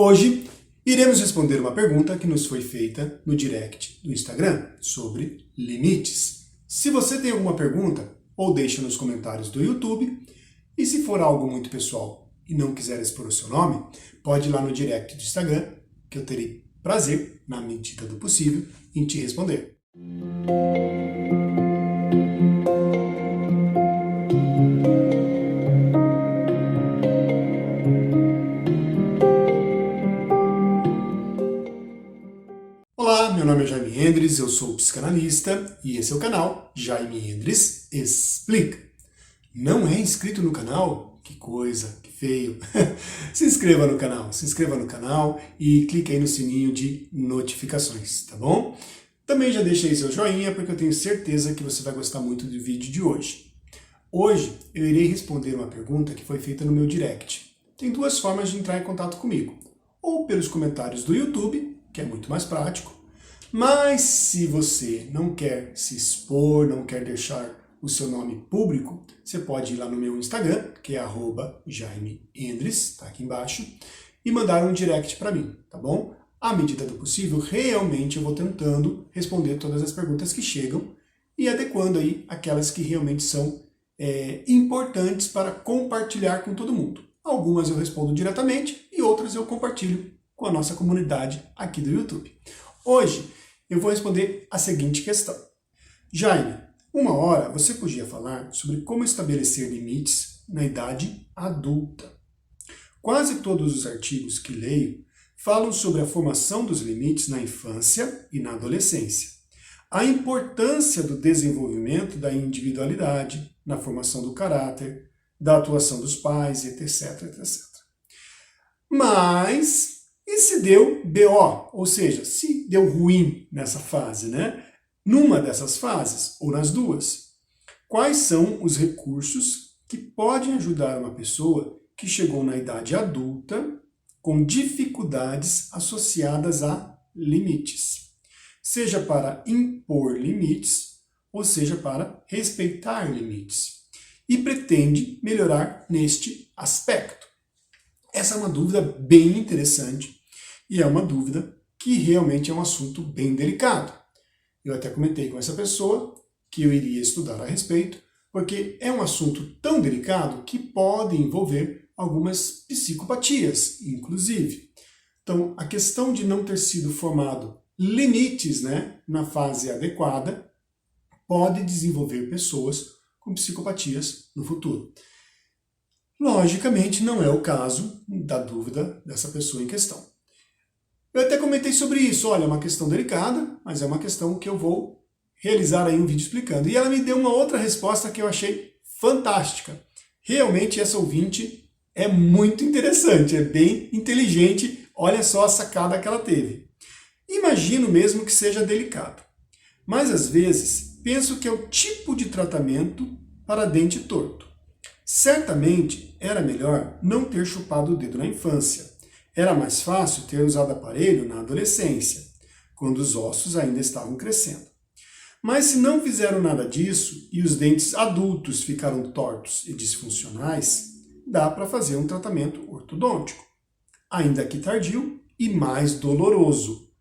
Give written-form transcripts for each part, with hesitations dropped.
Hoje iremos responder uma pergunta que nos foi feita no direct do Instagram sobre limites. Se você tem alguma pergunta, ou deixa nos comentários do YouTube, e se for algo muito pessoal e não quiser expor o seu nome, pode ir lá no direct do Instagram, que eu terei prazer, na medida do possível, em te responder. Olá, meu nome é Jaime Endres, eu sou psicanalista e esse é o canal Jaime Endres Explica. Não é inscrito no canal? Que coisa, que feio. Se inscreva no canal e clique aí no sininho de notificações, tá bom? Também já deixa aí seu joinha, porque eu tenho certeza que você vai gostar muito do vídeo de hoje. Hoje eu irei responder uma pergunta que foi feita no meu direct. Tem duas formas de entrar em contato comigo. Ou pelos comentários do YouTube, que é muito mais prático, mas se você não quer se expor, não quer deixar o seu nome público, você pode ir lá no meu Instagram, que é @JaimeEndres, tá aqui embaixo, e mandar um direct para mim, tá bom? À medida do possível, realmente eu vou tentando responder todas as perguntas que chegam e adequando aí aquelas que realmente são importantes para compartilhar com todo mundo. Algumas eu respondo diretamente e outras eu compartilho com a nossa comunidade aqui do YouTube. Hoje eu vou responder a seguinte questão. Jaime, uma hora você podia falar sobre como estabelecer limites na idade adulta. Quase todos os artigos que leio falam sobre a formação dos limites na infância e na adolescência. A importância do desenvolvimento da individualidade, na formação do caráter, da atuação dos pais, etc, etc. Mas, e se deu BO? Ou seja, se deu ruim nessa fase, né? Numa dessas fases, ou nas duas, quais são os recursos que podem ajudar uma pessoa que chegou na idade adulta com dificuldades associadas a limites? Seja para impor limites, ou seja para respeitar limites. E pretende melhorar neste aspecto. Essa é uma dúvida bem interessante e é uma dúvida que realmente é um assunto bem delicado. Eu até comentei com essa pessoa que eu iria estudar a respeito, porque é um assunto tão delicado que pode envolver algumas psicopatias, inclusive. Então, a questão de não ter sido formado limites, né, na fase adequada pode desenvolver pessoas com psicopatias no futuro. Logicamente, não é o caso da dúvida dessa pessoa em questão. Eu até comentei sobre isso, olha, é uma questão delicada, mas é uma questão que eu vou realizar aí um vídeo explicando. E ela me deu uma outra resposta que eu achei fantástica. Realmente essa ouvinte é muito interessante, é bem inteligente, olha só a sacada que ela teve. Imagino mesmo que seja delicado, mas às vezes penso que é o tipo de tratamento para dente torto. Certamente era melhor não ter chupado o dedo na infância. Era mais fácil ter usado aparelho na adolescência, quando os ossos ainda estavam crescendo. Mas se não fizeram nada disso e os dentes adultos ficaram tortos e disfuncionais, dá para fazer um tratamento ortodôntico, ainda que tardio e mais doloroso,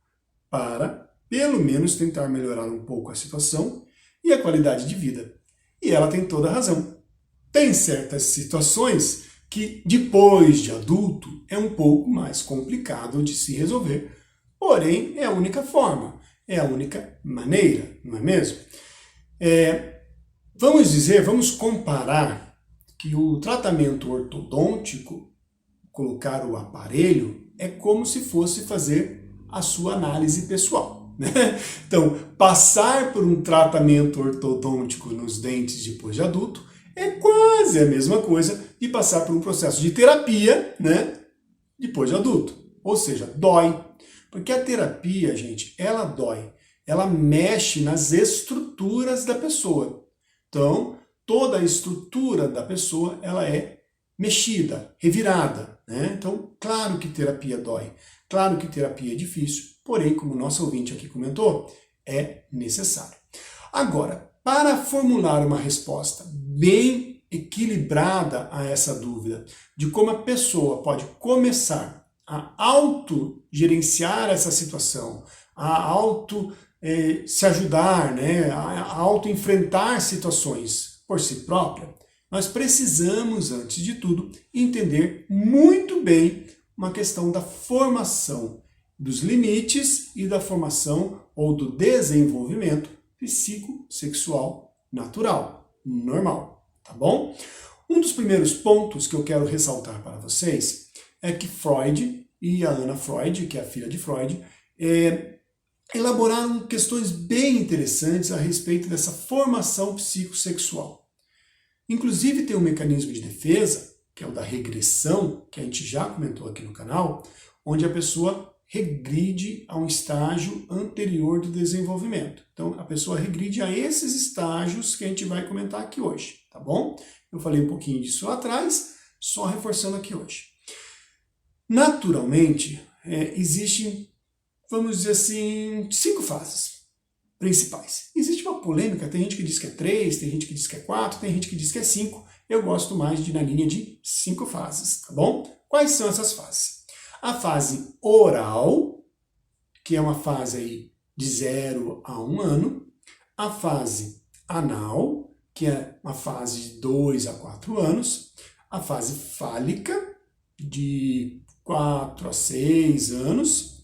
para pelo menos tentar melhorar um pouco a situação e a qualidade de vida. E ela tem toda a razão. Tem certas situações que depois de adulto é um pouco mais complicado de se resolver, porém é a única forma, é a única maneira, não é mesmo? Vamos comparar que o tratamento ortodôntico, colocar o aparelho, é como se fosse fazer a sua análise pessoal, né? Então, passar por um tratamento ortodôntico nos dentes depois de adulto é quase a mesma coisa de passar por um processo de terapia, né, depois de adulto. Ou seja, dói. Porque a terapia, gente, ela dói. Ela mexe nas estruturas da pessoa. Então, toda a estrutura da pessoa, ela é mexida, revirada, né? Então, claro que terapia dói. Claro que terapia é difícil. Porém, como o nosso ouvinte aqui comentou, é necessário. Agora, para formular uma resposta bem equilibrada a essa dúvida de como a pessoa pode começar a autogerenciar essa situação, a se ajudar, né, a auto-enfrentar situações por si própria, nós precisamos, antes de tudo, entender muito bem uma questão da formação dos limites e da formação ou do desenvolvimento psicossexual natural, normal, tá bom? Um dos primeiros pontos que eu quero ressaltar para vocês é que Freud e a Anna Freud, que é a filha de Freud, elaboraram questões bem interessantes a respeito dessa formação psicossexual. Inclusive tem um mecanismo de defesa, que é o da regressão, que a gente já comentou aqui no canal, onde a pessoa regride a um estágio anterior do desenvolvimento. Então a pessoa regride a esses estágios que a gente vai comentar aqui hoje, tá bom? Eu falei um pouquinho disso lá atrás, só reforçando aqui hoje. Naturalmente, existem, vamos dizer assim, 5 fases principais. Existe uma polêmica, tem gente que diz que é 3, tem gente que diz que é 4, tem gente que diz que é 5. Eu gosto mais de ir na linha de 5 fases, tá bom? Quais são essas fases? A fase oral, que é uma fase aí de 0 a 1 ano. A fase anal, que é uma fase de 2 a 4 anos. A fase fálica, de 4 a 6 anos.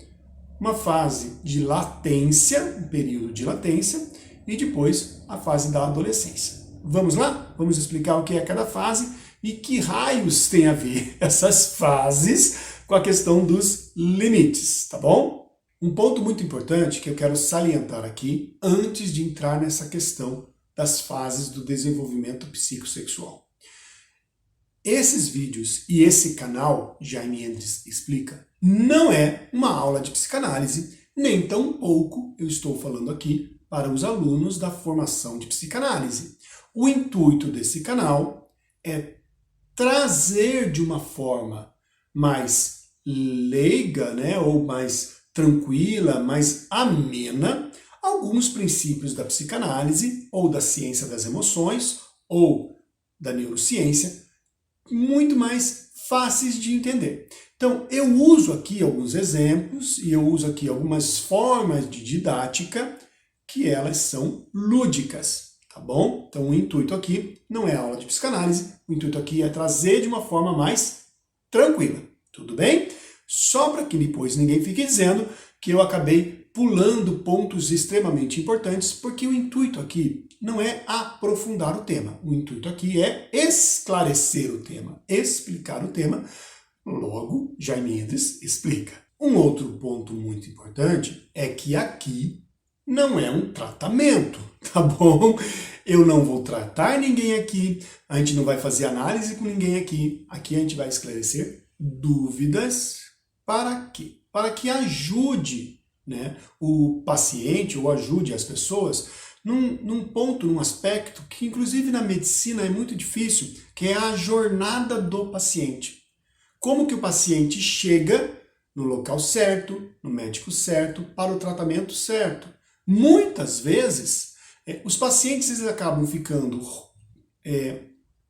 Uma fase de latência, um período de latência. E depois a fase da adolescência. Vamos lá? Vamos explicar o que é cada fase e que raios tem a ver essas fases com a questão dos limites, tá bom? Um ponto muito importante que eu quero salientar aqui antes de entrar nessa questão das fases do desenvolvimento psicossexual. Esses vídeos e esse canal, Jaime Endres Explica, não é uma aula de psicanálise, nem tampouco eu estou falando aqui para os alunos da formação de psicanálise. O intuito desse canal é trazer de uma forma mais leiga, né, ou mais tranquila, mais amena, alguns princípios da psicanálise, ou da ciência das emoções, ou da neurociência, muito mais fáceis de entender. Então, eu uso aqui alguns exemplos, e eu uso aqui algumas formas de didática, que elas são lúdicas. Tá bom? Então o intuito aqui não é aula de psicanálise, o intuito aqui é trazer de uma forma mais tranquila, tudo bem? Só para que depois ninguém fique dizendo que eu acabei pulando pontos extremamente importantes, porque o intuito aqui não é aprofundar o tema, o intuito aqui é esclarecer o tema, explicar o tema, logo Jaime Endres explica. Um outro ponto muito importante é que aqui não é um tratamento, tá bom? Eu não vou tratar ninguém aqui, a gente não vai fazer análise com ninguém aqui. Aqui a gente vai esclarecer dúvidas para quê? Para que ajude, né, o paciente ou ajude as pessoas num ponto, num aspecto que inclusive na medicina é muito difícil, que é a jornada do paciente. Como que o paciente chega no local certo, no médico certo, para o tratamento certo. Muitas vezes, os pacientes eles acabam ficando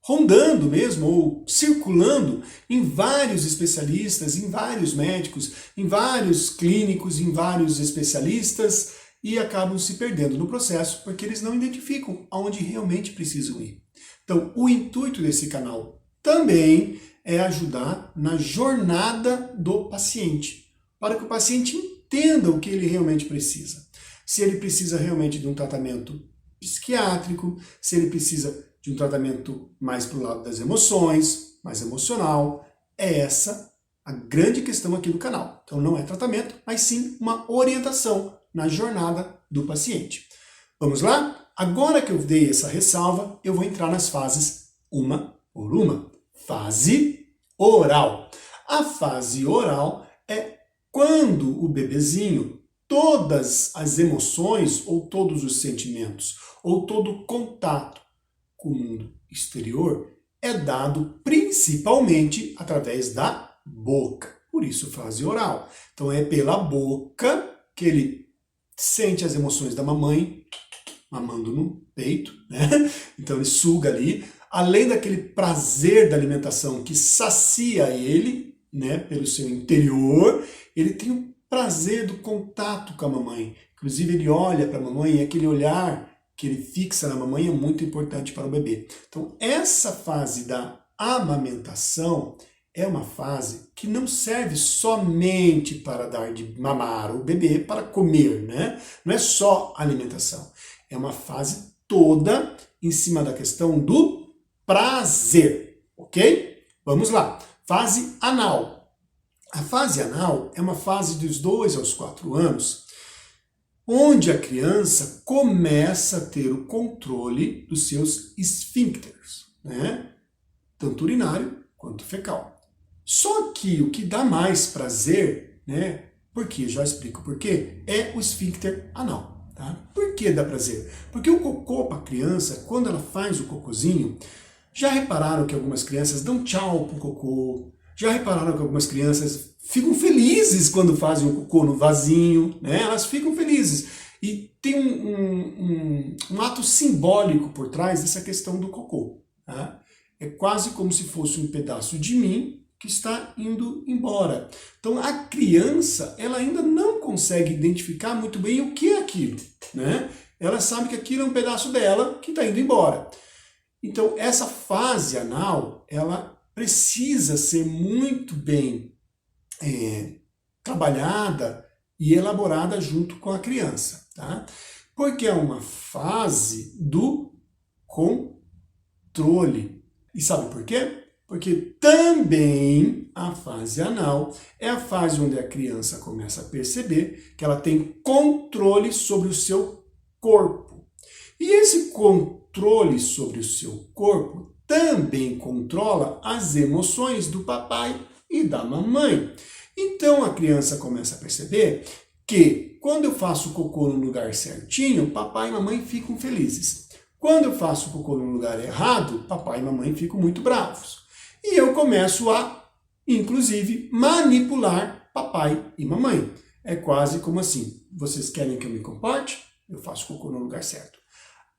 rondando mesmo, ou circulando em vários especialistas, em vários médicos, em vários clínicos, em vários especialistas, e acabam se perdendo no processo, porque eles não identificam aonde realmente precisam ir. Então, o intuito desse canal também é ajudar na jornada do paciente, para que o paciente entenda o que ele realmente precisa. Se ele precisa realmente de um tratamento psiquiátrico, se ele precisa de um tratamento mais para o lado das emoções, mais emocional. É essa a grande questão aqui do canal. Então não é tratamento, mas sim uma orientação na jornada do paciente. Vamos lá? Agora que eu dei essa ressalva, eu vou entrar nas fases uma por uma. Fase oral. A fase oral é quando o bebezinho, todas as emoções ou todos os sentimentos ou todo o contato com o mundo exterior é dado principalmente através da boca. Por isso, fase oral. Então é pela boca que ele sente as emoções da mamãe, mamando no peito, né? Então ele suga ali. Além daquele prazer da alimentação que sacia ele, né, pelo seu interior, ele tem o prazer do contato com a mamãe. Inclusive ele olha para a mamãe e aquele olhar que ele fixa na mamãe é muito importante para o bebê. Então essa fase da amamentação é uma fase que não serve somente para dar de mamar o bebê, para comer, né? Não é só alimentação. É uma fase toda em cima da questão do prazer, ok? Vamos lá. Fase anal. A fase anal é uma fase dos 2 aos 4 anos, onde a criança começa a ter o controle dos seus esfíncteres, né? Tanto urinário quanto fecal. Só que o que dá mais prazer, né? Porque, já explico por quê, é o esfíncter anal. Tá? Por que dá prazer? Porque o cocô para a criança, quando ela faz o cocôzinho, já repararam que algumas crianças dão tchau pro cocô? Já repararam que algumas crianças ficam felizes quando fazem o cocô no vasinho, né? Elas ficam felizes. E tem um ato simbólico por trás dessa questão do cocô. Tá? É quase como se fosse um pedaço de mim que está indo embora. Então a criança, ela ainda não consegue identificar muito bem o que é aquilo, né? Ela sabe que aquilo é um pedaço dela que está indo embora. Então essa fase anal, ela precisa ser muito bem trabalhada e elaborada junto com a criança, tá? Porque é uma fase do controle. E sabe por quê? Porque também a fase anal é a fase onde a criança começa a perceber que ela tem controle sobre o seu corpo. E esse controle sobre o seu corpo também controla as emoções do papai e da mamãe. Então a criança começa a perceber que quando eu faço cocô no lugar certinho, papai e mamãe ficam felizes. Quando eu faço cocô no lugar errado, papai e mamãe ficam muito bravos. E eu começo a, inclusive, manipular papai e mamãe. É quase como assim, vocês querem que eu me comporte? Eu faço cocô no lugar certo.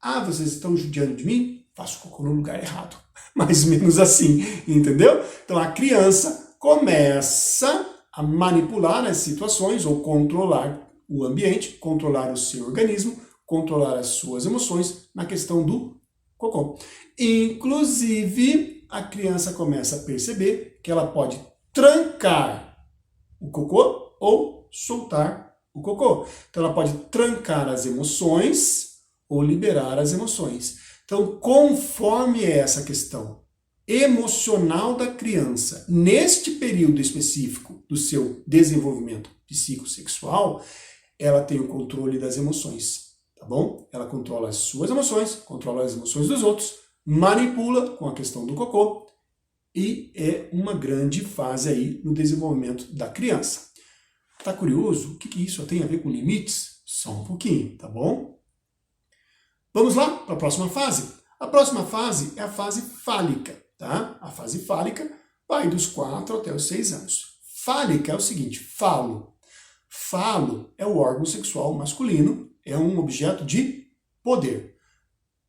Ah, vocês estão judiando de mim? Faço cocô no lugar errado. Mais ou menos assim, entendeu? Então a criança começa a manipular as situações ou controlar o ambiente, controlar o seu organismo, controlar as suas emoções na questão do cocô. Inclusive, a criança começa a perceber que ela pode trancar o cocô ou soltar o cocô. Então ela pode trancar as emoções ou liberar as emoções. Então, conforme é essa questão emocional da criança, neste período específico do seu desenvolvimento psicossexual, ela tem o controle das emoções, tá bom? Ela controla as suas emoções, controla as emoções dos outros, manipula com a questão do cocô e é uma grande fase aí no desenvolvimento da criança. Tá curioso? O que isso tem a ver com limites? Só um pouquinho, tá bom? Vamos lá para a próxima fase? A próxima fase é a fase fálica, tá? A fase fálica vai dos 4 até os 6 anos. Fálica é o seguinte, falo. Falo é o órgão sexual masculino, é um objeto de poder.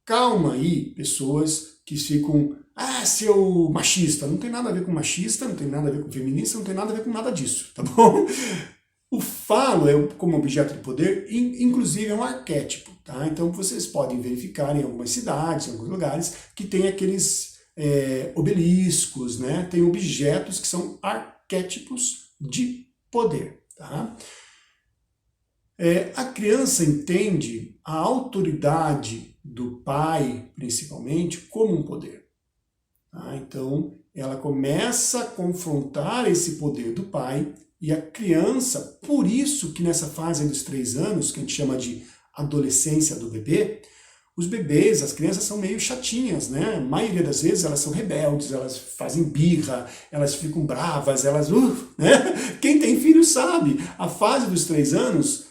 Calma aí, pessoas que ficam, seu machista. Não tem nada a ver com machista, não tem nada a ver com feminista, não tem nada a ver com nada disso, tá bom? O falo é como objeto de poder, inclusive é um arquétipo, tá? Então vocês podem verificar em algumas cidades, em alguns lugares, que tem aqueles obeliscos, né? Tem objetos que são arquétipos de poder, tá? A criança entende a autoridade do pai, principalmente, como um poder. Tá? Então, ela começa a confrontar esse poder do pai e a criança, por isso que nessa fase dos 3 anos, que a gente chama de adolescência do bebê, os bebês, as crianças são meio chatinhas, né? A maioria das vezes elas são rebeldes, elas fazem birra, elas ficam bravas, elas... né? Quem tem filho sabe, a fase dos 3 anos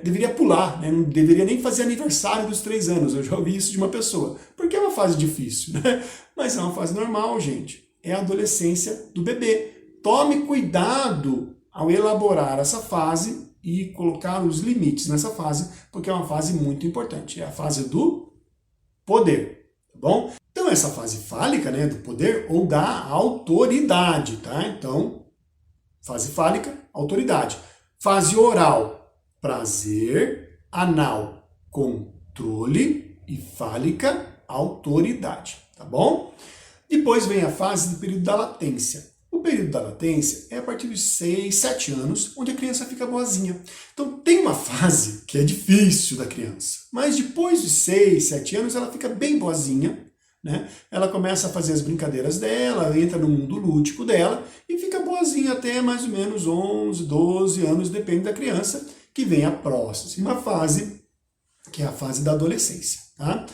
deveria pular, né? Não deveria nem fazer aniversário dos 3 anos, eu já ouvi isso de uma pessoa, porque é uma fase difícil, né? Mas é uma fase normal, gente, é a adolescência do bebê. Tome cuidado ao elaborar essa fase e colocar os limites nessa fase, porque é uma fase muito importante, é a fase do poder, tá bom? Então essa fase fálica, né, do poder ou da autoridade, tá? Então, Fase fálica, autoridade. Fase oral, prazer. Anal, controle. E fálica, autoridade. Tá bom? Depois vem a fase do período da latência. O período da latência é a partir dos 6, 7 anos, onde a criança fica boazinha. Então tem uma fase que é difícil da criança, mas depois dos 6, 7 anos ela fica bem boazinha, né? Ela começa a fazer as brincadeiras dela, entra no mundo lúdico dela e fica boazinha até mais ou menos 11, 12 anos, depende da criança, que vem a próxima fase, que é a fase da adolescência. Tá?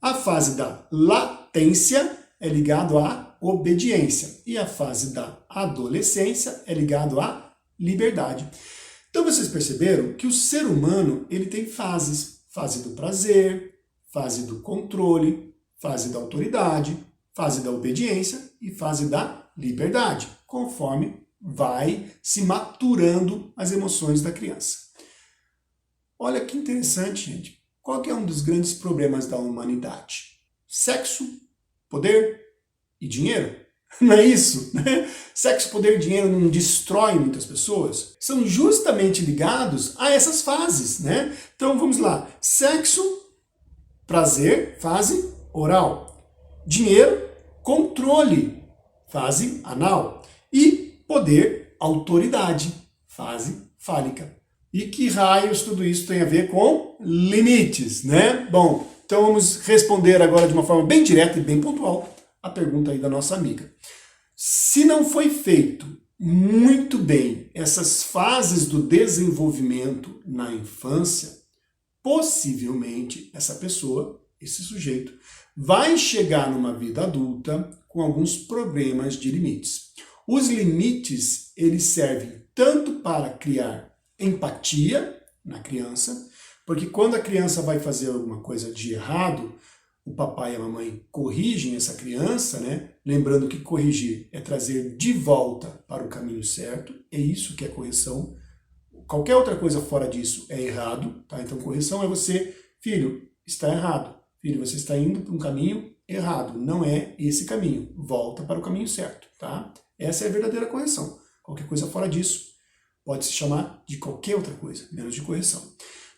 A fase da latência é ligado à obediência. E a fase da adolescência é ligado à liberdade. Então vocês perceberam que o ser humano ele tem fases. Fase do prazer, fase do controle, fase da autoridade, fase da obediência e fase da liberdade, conforme vai se maturando as emoções da criança. Olha que interessante, gente. Qual que é um dos grandes problemas da humanidade? Sexo, poder e dinheiro? Não é isso? Né? Sexo, poder e dinheiro não destroem muitas pessoas? São justamente ligados a essas fases, né? Então vamos lá. Sexo, prazer, fase oral. Dinheiro, controle, fase anal. E poder, autoridade, fase fálica. E que raios tudo isso tem a ver com limites, né? Bom, então vamos responder agora de uma forma bem direta e bem pontual a pergunta aí da nossa amiga. Se não foi feito muito bem essas fases do desenvolvimento na infância, possivelmente essa pessoa, esse sujeito, vai chegar numa vida adulta com alguns problemas de limites. Os limites, eles servem tanto para criar empatia na criança, porque quando a criança vai fazer alguma coisa de errado, o papai e a mamãe corrigem essa criança, né? Lembrando que corrigir é trazer de volta para o caminho certo, é isso que é correção. Qualquer outra coisa fora disso é errado, tá? Então correção é você, filho, está errado. Filho, você está indo para um caminho errado, não é esse caminho, volta para o caminho certo, tá? Essa é a verdadeira correção. Qualquer coisa fora disso pode se chamar de qualquer outra coisa, menos de correção.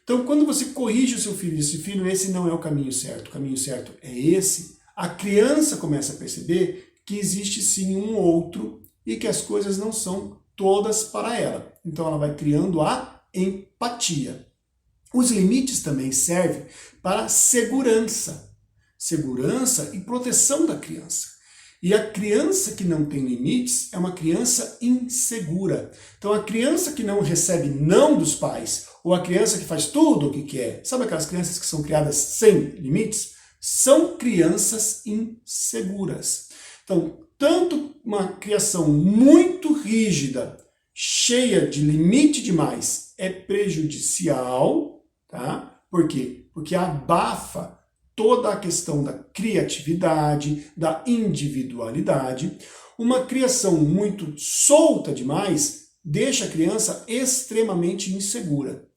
Então, quando você corrige o seu filho, esse filho, esse não é o caminho certo é esse, a criança começa a perceber que existe sim um outro e que as coisas não são todas para ela. Então, ela vai criando a empatia. Os limites também servem para segurança e proteção da criança. E a criança que não tem limites é uma criança insegura. Então a criança que não recebe não dos pais, ou a criança que faz tudo o que quer, sabe aquelas crianças que são criadas sem limites? São crianças inseguras. Então, tanto uma criação muito rígida, cheia de limite demais, é prejudicial, tá? Por quê? Porque abafa toda a questão da criatividade, da individualidade. Uma criação muito solta demais deixa a criança extremamente insegura.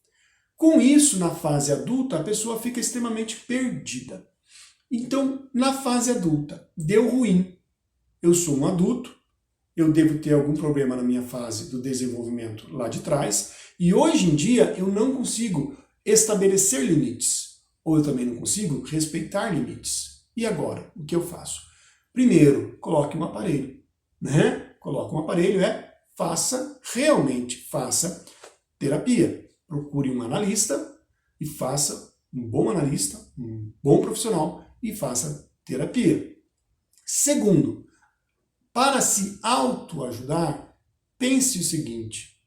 Com isso, na fase adulta, a pessoa fica extremamente perdida. Então, na fase adulta, deu ruim. Eu sou um adulto, eu devo ter algum problema na minha fase do desenvolvimento lá de trás, e hoje em dia eu não consigo estabelecer limites. Ou eu também não consigo respeitar limites. E agora, o que eu faço? Primeiro, coloque um aparelho. Né? Coloque um aparelho, realmente faça terapia. Procure um analista e faça um bom analista, um bom profissional e faça terapia. Segundo, para se autoajudar, pense o seguinte: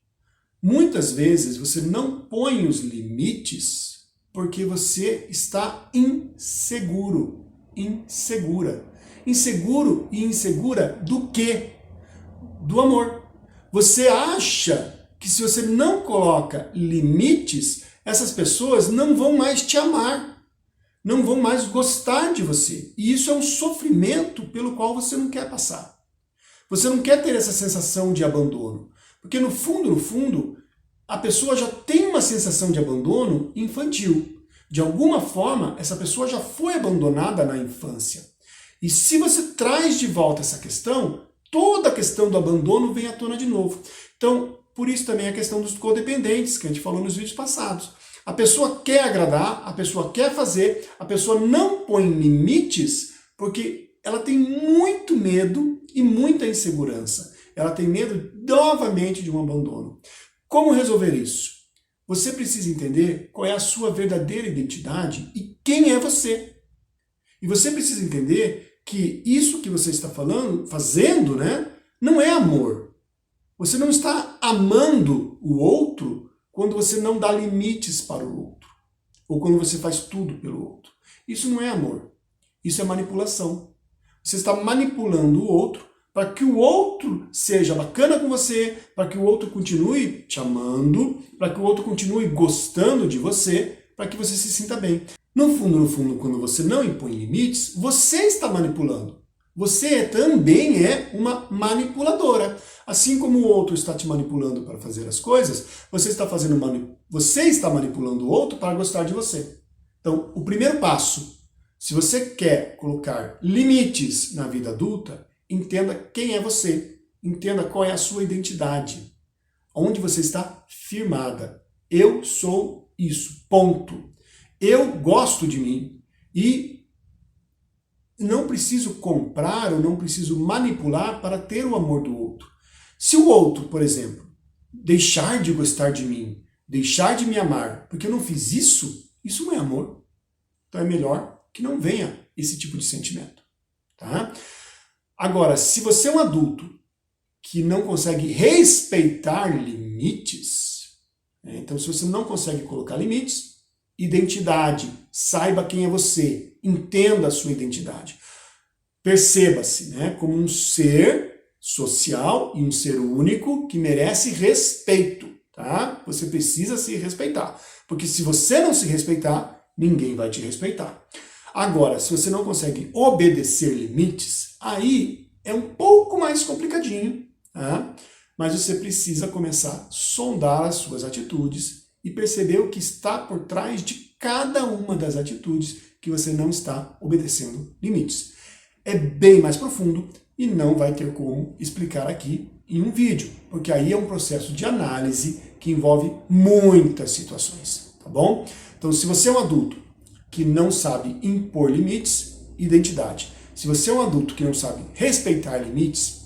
muitas vezes você não põe os limites porque você está inseguro, insegura. Inseguro e insegura do quê? Do amor. Você acha que se você não coloca limites, essas pessoas não vão mais te amar, não vão mais gostar de você. E isso é um sofrimento pelo qual você não quer passar. Você não quer ter essa sensação de abandono, porque no fundo, a pessoa já tem uma sensação de abandono infantil. De alguma forma, essa pessoa já foi abandonada na infância. E se você traz de volta essa questão, toda a questão do abandono vem à tona de novo. Então, por isso também a questão dos codependentes, que a gente falou nos vídeos passados. A pessoa quer agradar, a pessoa quer fazer, a pessoa não põe limites porque ela tem muito medo e muita insegurança. Ela tem medo, novamente, de um abandono. Como resolver isso? Você precisa entender qual é a sua verdadeira identidade e quem é você. E você precisa entender que isso que você está fazendo, né, não é amor. Você não está amando o outro quando você não dá limites para o outro. Ou quando você faz tudo pelo outro. Isso não é amor. Isso é manipulação. Você está manipulando o outro para que o outro seja bacana com você, para que o outro continue te amando, para que o outro continue gostando de você, para que você se sinta bem. No fundo, quando você não impõe limites, você está manipulando. Você também é uma manipuladora. Assim como o outro está te manipulando para fazer as coisas, você está manipulando o outro para gostar de você. Então, o primeiro passo, se você quer colocar limites na vida adulta, entenda quem é você, entenda qual é a sua identidade, onde você está firmada. Eu sou isso, ponto. Eu gosto de mim e não preciso comprar ou não preciso manipular para ter o amor do outro. Se o outro, por exemplo, deixar de gostar de mim, deixar de me amar, porque eu não fiz isso, isso não é amor. Então é melhor que não venha esse tipo de sentimento. Tá? Agora, se você é um adulto que não consegue respeitar limites, né? Então se você não consegue colocar limites, identidade, saiba quem é você, entenda a sua identidade. Perceba-se, né, como um ser social e um ser único que merece respeito, tá? Você precisa se respeitar, porque se você não se respeitar, ninguém vai te respeitar. Agora, se você não consegue obedecer limites, aí é um pouco mais complicadinho, tá? Mas você precisa começar a sondar as suas atitudes e perceber o que está por trás de cada uma das atitudes que você não está obedecendo limites. É bem mais profundo e não vai ter como explicar aqui em um vídeo, porque aí é um processo de análise que envolve muitas situações, tá bom? Então, se você é um adulto que não sabe impor limites, identidade. Se você é um adulto que não sabe respeitar limites,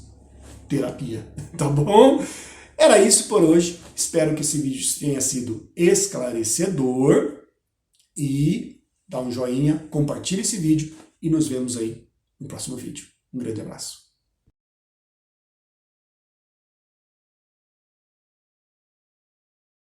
terapia, tá bom? Era isso por hoje. Espero que esse vídeo tenha sido esclarecedor e dá um joinha, compartilhe esse vídeo e nos vemos aí no próximo vídeo. Um grande abraço.